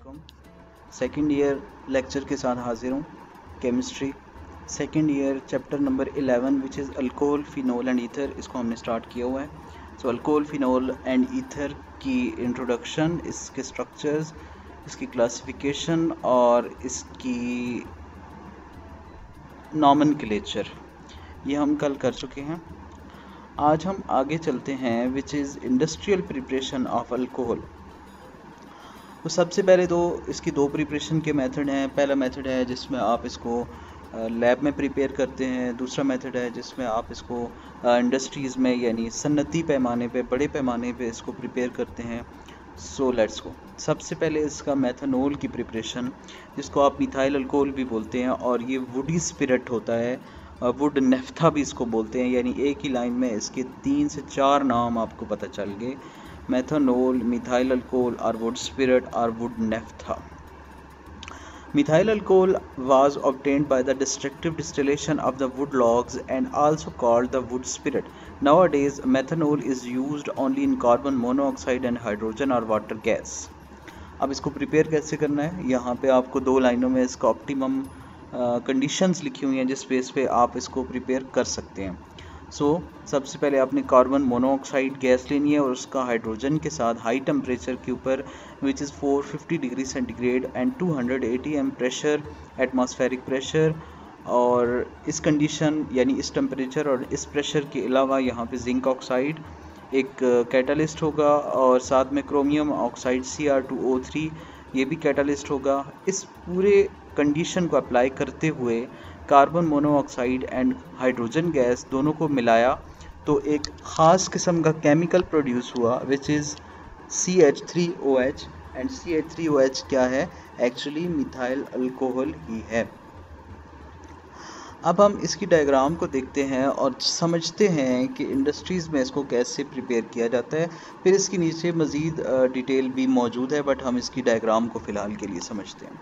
वालेकुम। Second year lecture के साथ हाजिर हूँ। Chemistry second year chapter number 11 which is alcohol, phenol and ether, इसको हमने स्टार्ट किया हुआ है। सो अल्कोहल, फिनोल एंड ईथर की इंट्रोडक्शन, इसके स्ट्रक्चर्स, इसकी क्लासिफिकेशन और इसकी नॉमेनक्लेचर ये हम कल कर चुके हैं। आज हम आगे चलते हैं which is industrial preparation of alcohol. तो सबसे पहले तो इसकी दो प्रिपरेशन के मेथड हैं। पहला मेथड है जिसमें आप इसको लैब में प्रिपेयर करते हैं। दूसरा मेथड है जिसमें आप इसको इंडस्ट्रीज़ में यानी सन्नती पैमाने पे, बड़े पैमाने पे इसको प्रिपेयर करते हैं। So let's go. सबसे पहले इसका मेथनॉल की प्रिपरेशन, जिसको आप मिथाइल अल्कोहल भी बोलते हैं, और ये वुडी स्पिरिट होता है, वुड नेफ्था भी इसको बोलते हैं। यानी एक ही लाइन में इसके 3 से 4 नाम आपको पता चल गए, methanol, methyl alcohol or wood spirit or wood naphtha. Methyl alcohol was obtained by the destructive distillation of the wood logs and also called the wood spirit. Nowadays, methanol is used only in carbon monoxide and hydrogen or water gas. अब इसको prepare कैसे करना है, यहाँ पे आपको 2 लाइनों में इसका ऑप्टिमम कंडीशंस लिखी हुई हैं जिस बेस पे आप इसको प्रिपेयर कर सकते हैं। सबसे पहले आपने कार्बन मोनोऑक्साइड गैस लेनी है और उसका हाइड्रोजन के साथ हाई टेम्परेचर के ऊपर which is 450 degree centigrade and 280 M pressure, atmospheric pressure. और इस कंडीशन यानी इस टेम्परेचर और इस प्रेशर के अलावा यहाँ पे जिंक ऑक्साइड एक कैटालिस्ट होगा, और साथ में क्रोमियम ऑक्साइड Cr2O3 ये भी कैटालिस्ट होगा। इस पूरे कंडीशन को अप्लाई करते हुए carbon monoxide and hydrogen gas दोनों को मिलाया तो एक ख़ास किस्म का केमिकल प्रोड्यूस हुआ which is CH3OH। And CH3OH क्या है, एक्चुअली मिथाइल अल्कोहल ही है। अब हम इसकी डायग्राम को देखते हैं और समझते हैं कि इंडस्ट्रीज़ में इसको कैसे प्रिपेयर किया जाता है। फिर इसके नीचे मज़ीद डिटेल भी मौजूद है, बट हम इसकी डायग्राम को फ़िलहाल के लिए समझते हैं।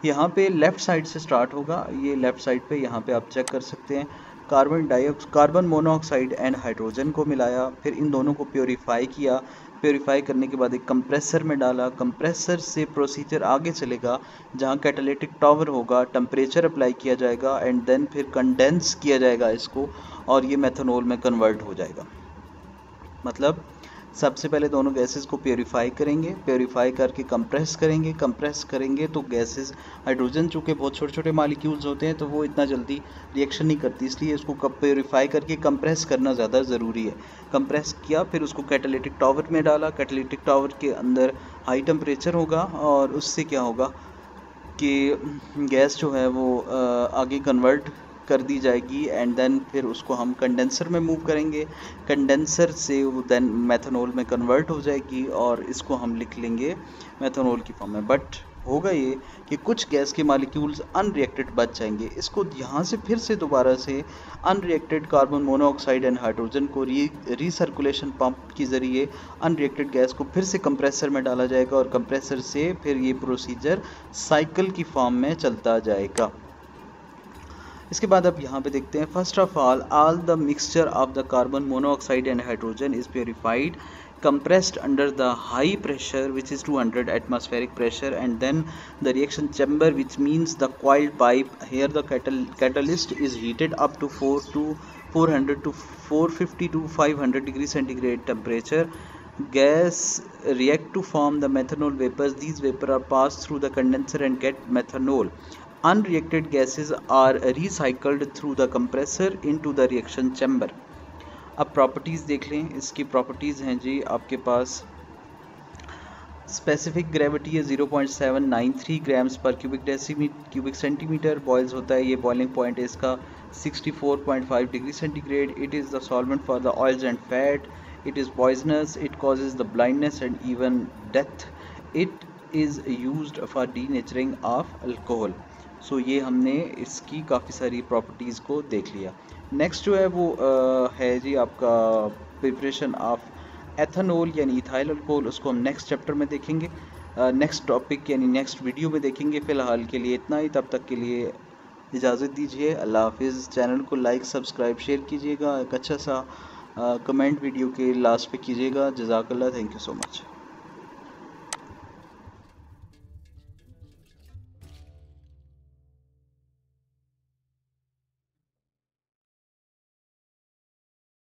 यहाँ पे लेफ़्ट साइड से स्टार्ट होगा, ये लेफ़्ट साइड पे यहाँ पे आप चेक कर सकते हैं। कार्बन मोनोऑक्साइड एंड हाइड्रोजन को मिलाया, फिर इन दोनों को प्योरीफाई किया। प्योरीफाई करने के बाद एक कंप्रेसर में डाला। कंप्रेसर से प्रोसीजर आगे चलेगा जहाँ कैटालिटिक टावर होगा, टेम्परेचर अप्लाई किया जाएगा एंड देन फिर कंडेंस किया जाएगा इसको, और ये मेथनॉल में कन्वर्ट हो जाएगा। मतलब सबसे पहले दोनों गैसेस को प्योरीफाई करेंगे, प्योरीफाई करके कंप्रेस करेंगे तो गैसेस, हाइड्रोजन चूँकि बहुत छोटे छोटे मालिक्यूल्स होते हैं तो वो इतना जल्दी रिएक्शन नहीं करती, इसलिए इसको प्योरीफाई करके कंप्रेस करना ज़्यादा ज़रूरी है। कंप्रेस किया, फिर उसको कैटालिटिक टावर में डाला। कैटालिटिक टावर के अंदर हाई टेम्परेचर होगा और उससे क्या होगा कि गैस जो है वो आगे कन्वर्ट कर दी जाएगी एंड देन फिर उसको हम कंडेंसर में मूव करेंगे। कंडेंसर से वो देन मेथनॉल में कन्वर्ट हो जाएगी और इसको हम लिख लेंगे मेथनॉल की फॉर्म में। बट होगा ये कि कुछ गैस के मालिक्यूल्स अनरिएक्टेड बच जाएंगे। इसको यहाँ से फिर से दोबारा से unreacted carbon monoxide and hydrogen को रीसर्कुलेशन पंप के ज़रिए अनरिएक्टेड गैस को फिर से कंप्रेसर में डाला जाएगा और कंप्रेसर से फिर ये प्रोसीजर साइकिल की फॉर्म में चलता जाएगा। इसके बाद अब यहाँ पे देखते हैं, first of all the mixture of the carbon monoxide and hydrogen is purified, compressed under the high pressure which is 200 atmospheric pressure, and then the reaction chamber, which means the coiled pipe. Here the catalyst is heated up to 400 to 450 to 500 degree centigrade temperature. Gas react to form the methanol vapors. These vapors are passed through the condenser and get methanol. Unreacted gases are recycled through the compressor into the reaction chamber. अब properties देख लें। इसकी properties हैं जी आपके पास, specific gravity है 0.793 grams पर cubic centimetre. Boils होता है, ये बॉइलिंग पॉइंट है इसका 64.5 degree centigrade. It is the solvent for the oils and fat. It is poisonous, it causes the blindness and even death. It is used for denaturing of alcohol. So ये हमने इसकी काफ़ी सारी properties को देख लिया। नेक्स्ट जो है वो है जी आपका प्रिपरेशन ऑफ एथनॉल यानी इथाइल अल्कोहल। उसको हम नेक्स्ट चैप्टर में देखेंगे, नेक्स्ट टॉपिक यानी नेक्स्ट वीडियो में देखेंगे। फ़िलहाल के लिए इतना ही, तब तक के लिए इजाज़त दीजिए। अल्लाह हाफिज़। चैनल को लाइक, सब्सक्राइब, शेयर कीजिएगा। एक अच्छा सा कमेंट वीडियो के लास्ट पे कीजिएगा। जज़ाकल्लाह, थैंक यू सो मच।